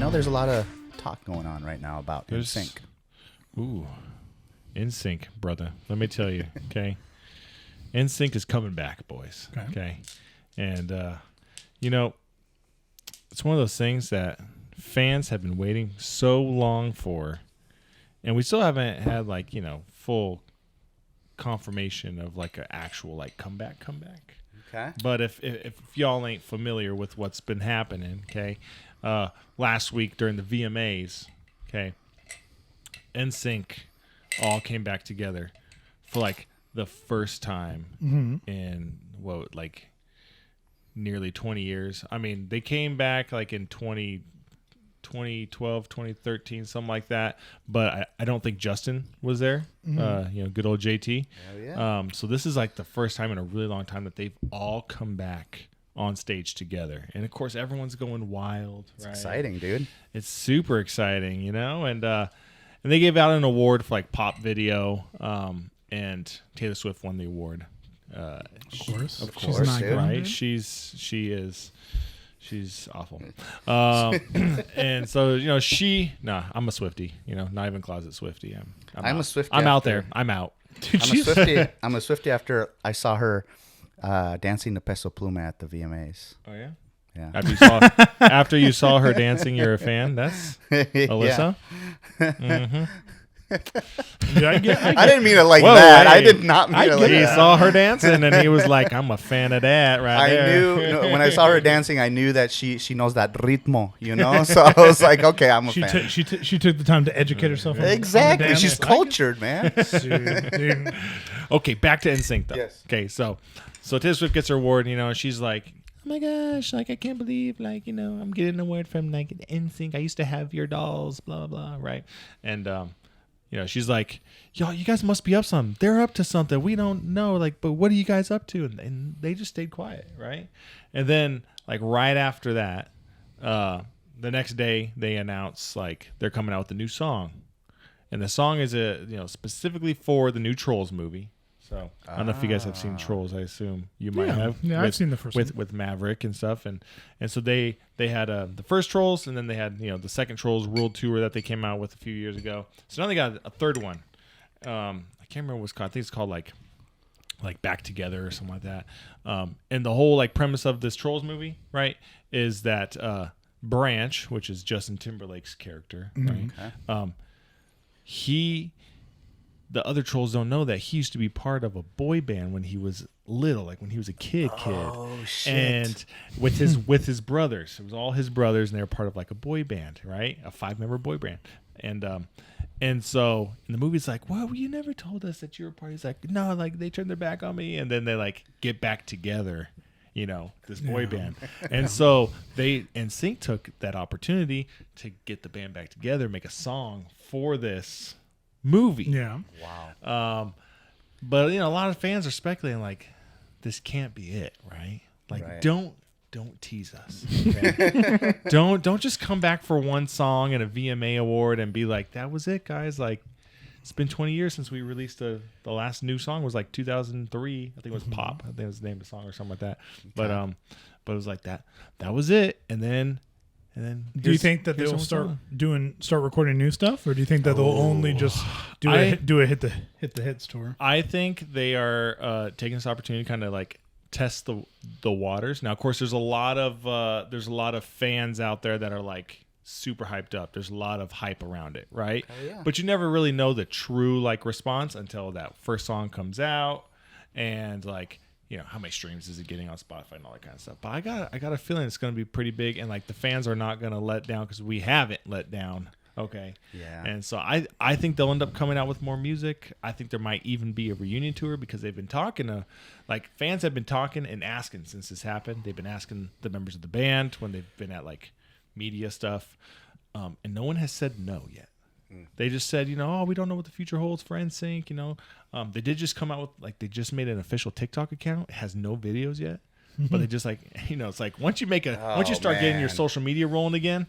there's a lot of talk going on right now about NSYNC. Ooh, NSYNC, brother. Let me tell you, okay? NSYNC is coming back, boys. Okay? And, it's one of those things that fans have been waiting so long for, and we still haven't had, full confirmation of, an actual, comeback. Okay. But if y'all ain't familiar with what's been happening, okay, last week during the VMAs, okay, NSYNC all came back together for the first time in nearly 20 years. I mean, they came back in 2012, 2013, something like that. But I don't think Justin was there. Good old JT. Hell yeah. So this is the first time in a really long time that they've all come back on stage together. And of course, everyone's going wild. It's exciting, dude. It's super exciting, and they gave out an award for pop video. And Taylor Swift won the award. Of course, she's not good, right. She's awful. And so I'm a Swiftie. Not even closet Swiftie. I'm a Swiftie. I'm out there. I'm out. I'm a Swiftie. I'm a Swiftie after I saw her dancing the Peso Pluma at the VMAs. Oh yeah. Yeah. After you saw her dancing, you're a fan. That's Alyssa. Yeah. Mm-hmm. I didn't mean it like Whoa, that. hey. I did not mean it like He that. saw her dancing, and he was like, "I'm a fan of that." I there. knew when I saw her dancing, I knew that she knows that ritmo, So I was like, okay, I'm a fan. She took the time to educate herself. Exactly. On the She's dance. cultured, man. Dude. Okay, back to NSYNC though. Yes. Okay, so Taylor Swift gets her award. And she's like, "Oh my gosh, I can't believe, I'm getting an award from NSYNC. I used to have your dolls, blah blah blah, right?" And she's like, "Y'all, you guys must be up something. They're up to something. We don't know. But what are you guys up to?" And they just stayed quiet, right? And then, right after that, the next day they announce they're coming out with a new song, and the song is specifically for the new Trolls movie. So I don't know if you guys have seen Trolls. I assume you might have. Yeah, I've seen the first one with Maverick and stuff, and so they had the first Trolls, and then they had the second Trolls World Tour that they came out with a few years ago. So now they got a third one. I can't remember what it's called. I think it's called like Back Together or something like that. And the whole premise of this Trolls movie, right, is that Branch, which is Justin Timberlake's character, right? Okay. The other Trolls don't know that he used to be part of a boy band when he was little, when he was a kid. Oh, shit. And with his brothers. It was all his brothers, and they were part of a boy band, right? A 5-member boy band. And so in the movie, it's well, you never told us that you were part. He's like, no, they turned their back on me, and then they get back together, this boy band. And so NSYNC took that opportunity to get the band back together, make a song for this movie. Yeah. Wow. But a lot of fans are speculating this can't be it, right? Right. Don't tease us. Okay? don't just come back for one song and a VMA award and be like, that was it, guys. It's been 20 years since we released the last new song was 2003. I think it was Pop. I think it was the name of the song or something like that. Okay. But it was that was it. And then do you think that they'll start recording new stuff, or do you think that they'll only just do a hit the hits tour? I think they are taking this opportunity to kind of test the waters. Now, of course, there's a lot of fans out there that are super hyped up. There's a lot of hype around it, right? Oh, yeah. But you never really know the true response until that first song comes out, and how many streams is it getting on Spotify and all that kind of stuff. But I got a feeling it's going to be pretty big, and the fans are not going to let down because we haven't let down. Okay. Yeah. And so I think they'll end up coming out with more music. I think there might even be a reunion tour because they've been talking to fans have been talking and asking since this happened. They've been asking the members of the band when they've been at media stuff, and no one has said no yet. They just said, we don't know what the future holds for NSYNC. They did just come out with they just made an official TikTok account. It has no videos yet, but they just it's once you once you start getting your social media rolling again,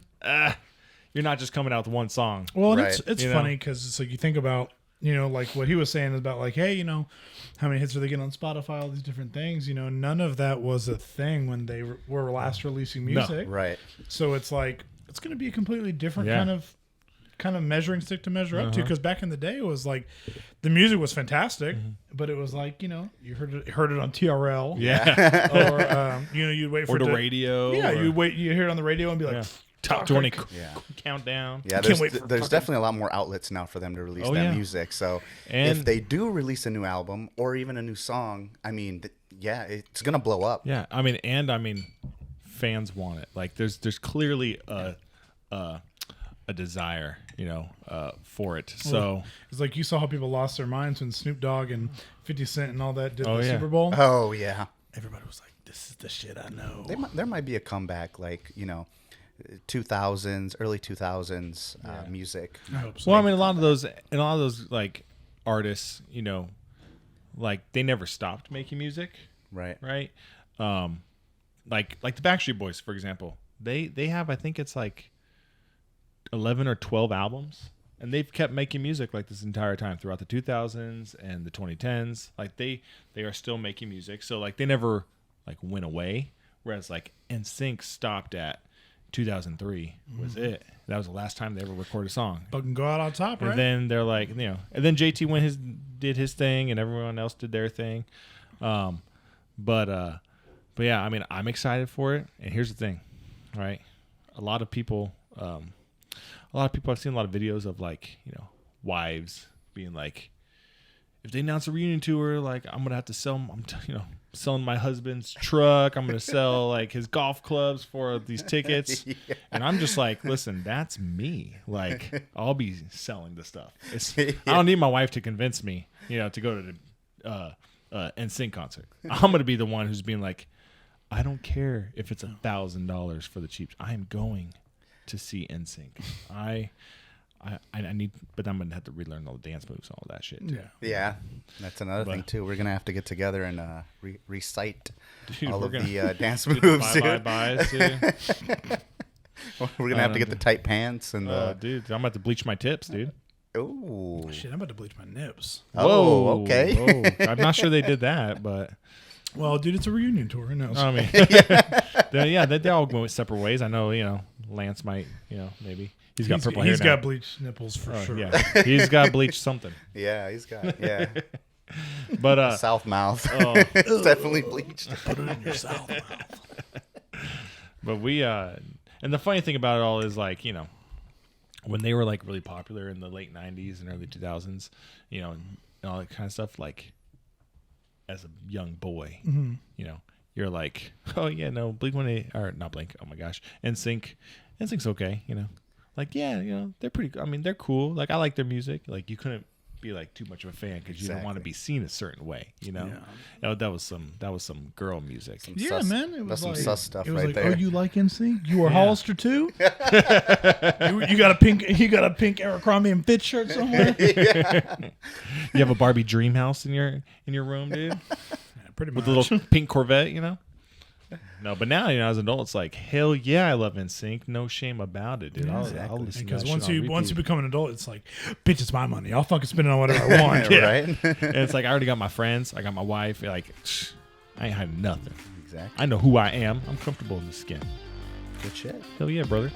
you're not just coming out with one song. Well, and right. it's funny because it's you think about what he was saying about hey, how many hits are they getting on Spotify, all these different things. None of that was a thing when they were last releasing music. No. Right. So it's that's going to be a completely different kind of measuring stick to measure up to, because back in the day it was like the music was fantastic, but it was like, you heard it on TRL, or you'd wait for the radio, you hear it on the radio and be like top 20 countdown. Yeah, there's definitely a lot more outlets now for them to release that music. So if they do release a new album or even a new song, I mean, it's gonna blow up. Yeah, I mean, fans want it. Like there's clearly a desire, for it. So it's like you saw how people lost their minds when Snoop Dogg and 50 Cent and all that did the Super Bowl. Oh yeah, everybody was like, "This is the shit I know." There might be a comeback, like 2000s, early 2000s music. I hope so. Well, I mean, a lot of those like artists, like they never stopped making music, right? Like the Backstreet Boys, for example, they have, I think it's like 11 or 12 albums, and they've kept making music like this entire time throughout the 2000s and the 2010s. Like they are still making music, so like they never like went away. Whereas like NSYNC stopped at 2003 was it. That was the last time they ever recorded a song. But can go out on top, right? And then they're like, and then JT did his thing, and everyone else did their thing. But yeah, I mean, I'm excited for it. And here's the thing, right? A lot of people I've seen a lot of videos of like, wives being like, if they announce a reunion tour, like I'm gonna have to sell, selling my husband's truck. I'm gonna sell like his golf clubs for these tickets. And I'm just like, listen, that's me. Like I'll be selling the stuff. I don't need my wife to convince me, to go to the NSYNC concert. I'm gonna be the one who's being like, I don't care if it's $1,000 for the cheap. I am going to see NSYNC. I need, but I'm gonna have to relearn all the dance moves and all that shit. Yeah, that's another thing too. We're gonna have to get together and recite all of the dance moves. Bye-byes too. We're gonna have to get the tight pants and dude, I'm about to bleach my tips, dude. Oh shit! I'm about to bleach my nips. Oh, okay. Whoa. I'm not sure they did that, but well, dude, it's a reunion tour. Who knows? I mean, they all go separate ways. I know, Lance might, maybe. He's got purple hair. He's got bleached nipples for sure. Yeah, he's got bleached something. Yeah, he's got But south mouth. It's definitely bleached. Put it in your south mouth. But we and the funny thing about it all is like, when they were like really popular in the late 90s and early 2000s, and all that kind of stuff, like as a young boy, you're like, oh yeah, no, Blink-182 or not Blink, oh my gosh, NSYNC's okay, like they're pretty. I mean, they're cool. Like I like their music. Like you couldn't be like too much of a fan because you don't want to be seen a certain way. That was some girl music. Man, it was some like, sus stuff it was right like, there. Oh, you like NSYNC? You were Hollister too? you got a pink Abercrombie and Fitch shirt somewhere? You have a Barbie dream house in your room, dude. Pretty much. With a little pink Corvette, No, but now, as an adult, it's like, hell yeah, I love NSYNC. No shame about it, dude. Yeah, I'll listen because to that once you become an adult, it's like, bitch, it's my money. I'll fucking spend it on whatever I want. Right? And it's like, I already got my friends. I got my wife. Like, I ain't hiding nothing. Exactly. I know who I am. I'm comfortable in the skin. Good shit. Hell yeah, brother.